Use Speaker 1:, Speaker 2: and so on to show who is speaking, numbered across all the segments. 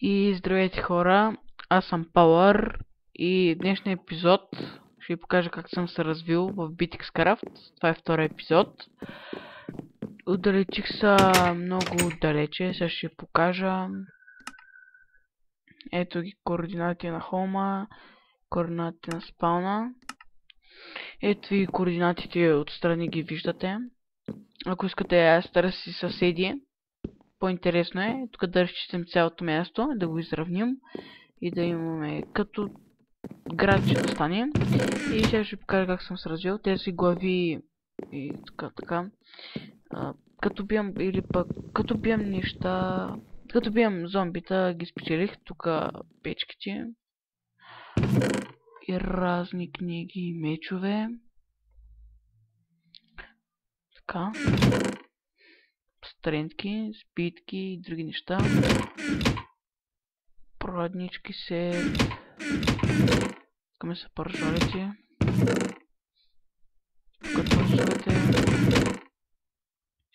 Speaker 1: И здравейте хора, аз съм Power и в днешния епизод ще ви покажа как съм се развил в BitXCraft. Това е втори епизод. Отдалечих се много далече, сега ще ви покажа. Ето ги координати на хома, координати на спауна. Ето и координатите отстрани ги виждате. Ако искате аз търси съседи, по-интересно е тук да разчистим цялото място, да го изравним и да имаме като градче да стане. И сега ще покажа как съм се развил тези глави и така. Като бием или пък като бием неща, като бием зомбита, ги спечелих тук печките и разни книги и мечове. Така. Стренки, спитки и други неща. Проднички се. Тук са пържолите. Тук трусовете.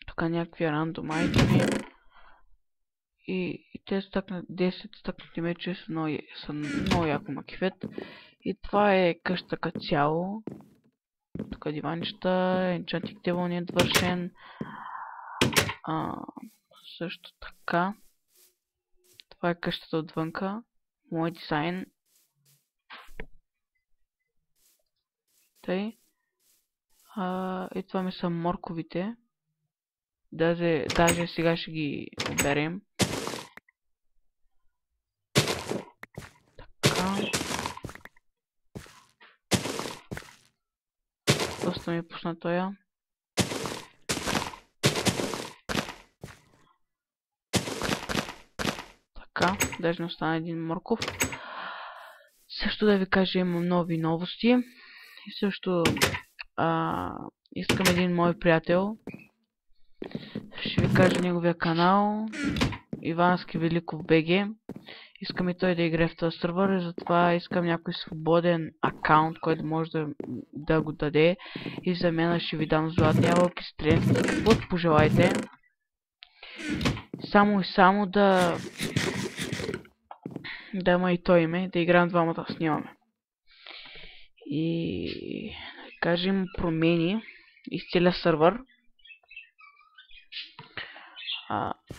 Speaker 1: Тук някакви рандом айтеми. И тези 10 стъкнати мечове са много яко макифет. И това е къща като цяло. Тук диванчета, енчантик тебъл не е довършен. Също така. Това е къщата отвънка. Мой дизайн. Тъй. И това ми са морковите. Даже сега ще ги оберем. Така. Доста ми пусна тоя. Така, даже не остана един морков. Също да ви кажа, имам нови новости. И също искам един мой приятел. Ще ви кажа неговия канал. Ивански Великов БГ. Искам и той да играе в този сървър, затова искам някой свободен акаунт, който може да го даде. И за мен ще ви дам златни ябълки, стрелки, каквото пожелайте. Само и само да има и той име, да играем двамата, снимаме. И кажем промени из целия сървър.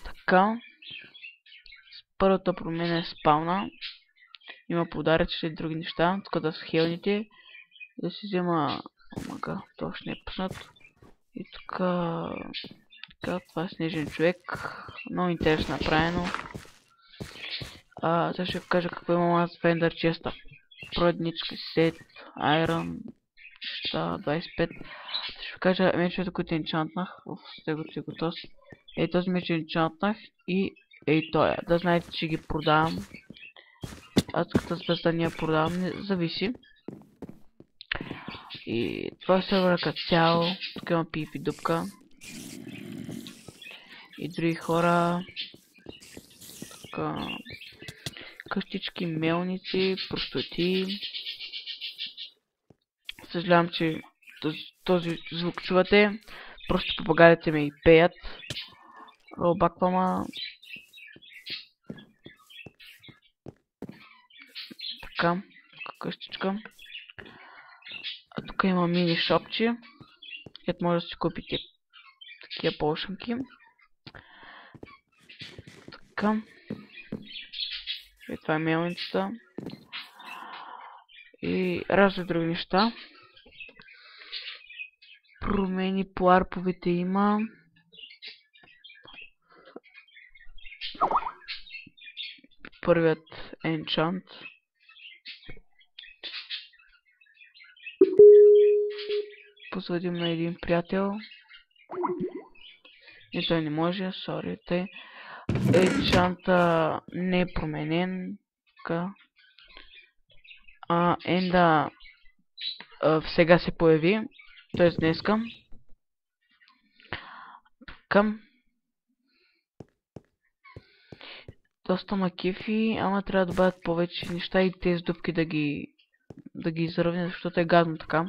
Speaker 1: Така. Първата промена е спауна. Има подаръци и други неща. Тук да са хелните. Да си взема... Омага, това ще не е пуснат. И тук... това е снежен човек. Много интересно направено. Сега ще ви кажа какво имам аз в Ender Chest-а. Проднички, сет, айрон, 25. Ще ви кажа мечовете, които енчантнах в Стеготос. Ей, този меч енчантнах и ей тоя. Да знаете, че ги продавам. Адската звезда не я продавам, не зависи. И това е сервера като цяло. Тук има пипи дупка. И други хора. Тук къщички, мелници, простоти. Съжалявам, че този звук чувате. Просто попагалите ме и пеят. Ролбаквама. Така, къщичка. Тук има мини шопче. Където може да си купите такива полшанки. Така. И това е мелницата. И разни други неща. Промени по арповете има. Първият енчант. Посъдим на един приятел. И той не може, сори, тъй. Енчанта не е променен. Така. Енда сега се появи. Т.е. днеска. Така. Доста макефи, ама трябва да добавят повече неща и тези дупки да ги изравнят, защото е гадно така.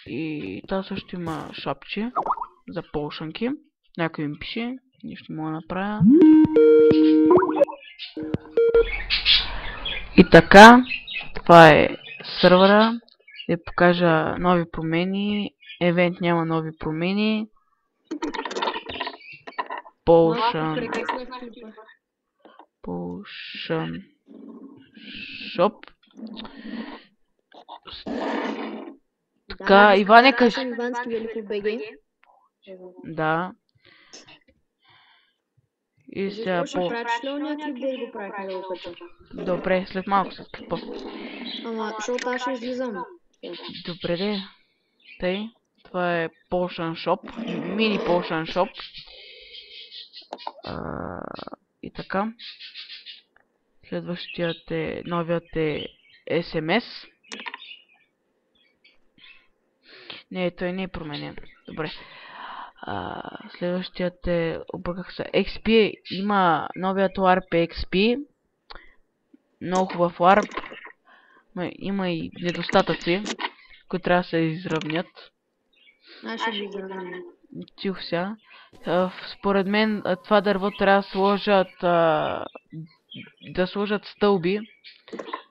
Speaker 1: И това също има шапче за полшанки. Някой им пише, нищо не мога да направя. И така, това е сървъра. Да покажа нови промени. Евент няма нови промени. Potion Shop. Така, Иване, кажи. Да. И сега по... Добре, след малко след какво.
Speaker 2: Ама, защото аз ще излизам.
Speaker 1: Добре де. Тъй. Това е Potion Shop. Мини Potion Shop. И така. Следващият е... Новият е SMS. Не, той не е променен. Добре. Следващият е... Обърках се. XP. Има новият LARP XP. Много хубав LARP. Има и недостатъци, които трябва да се изравнят.
Speaker 2: Аз ще ги изравня.
Speaker 1: Тихо сега. Според мен това дърво трябва да сложат стълби.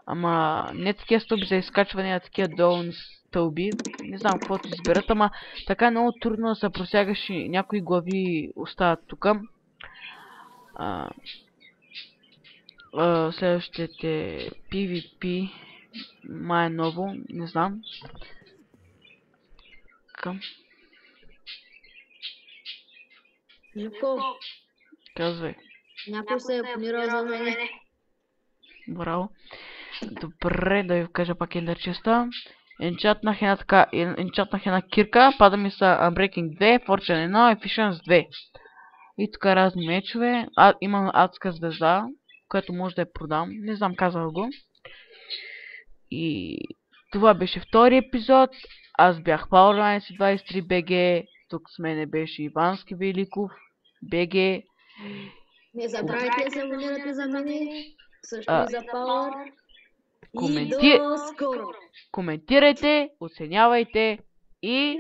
Speaker 1: Ама не такива стълби за изкачване, а такива долни стълби. Не знам каквото изберат, ама така е много трудно да се просягаш и някои глави остават тук. Следващият е PvP. Май е ново, не знам. Така.
Speaker 2: Живко,
Speaker 1: Казвай.
Speaker 2: някой се е планирал за мене.
Speaker 1: Браво. Добре, да ви кажа пак ендърчеста. Енчатнах една кирка, пада ми са Unbreaking 2, Fortune 1 и Efficiency 2. И тук разни мечове. Имам адска звезда, която може да я продам. Не знам, казвам го. И това беше втори епизод. Аз бях Powerlines23 BG. Тук с мене беше Ивански Великов BG.
Speaker 2: Не забравяйте да се абонирате за мене, също и за Power. И до скоро!
Speaker 1: Коментирайте, оценявайте и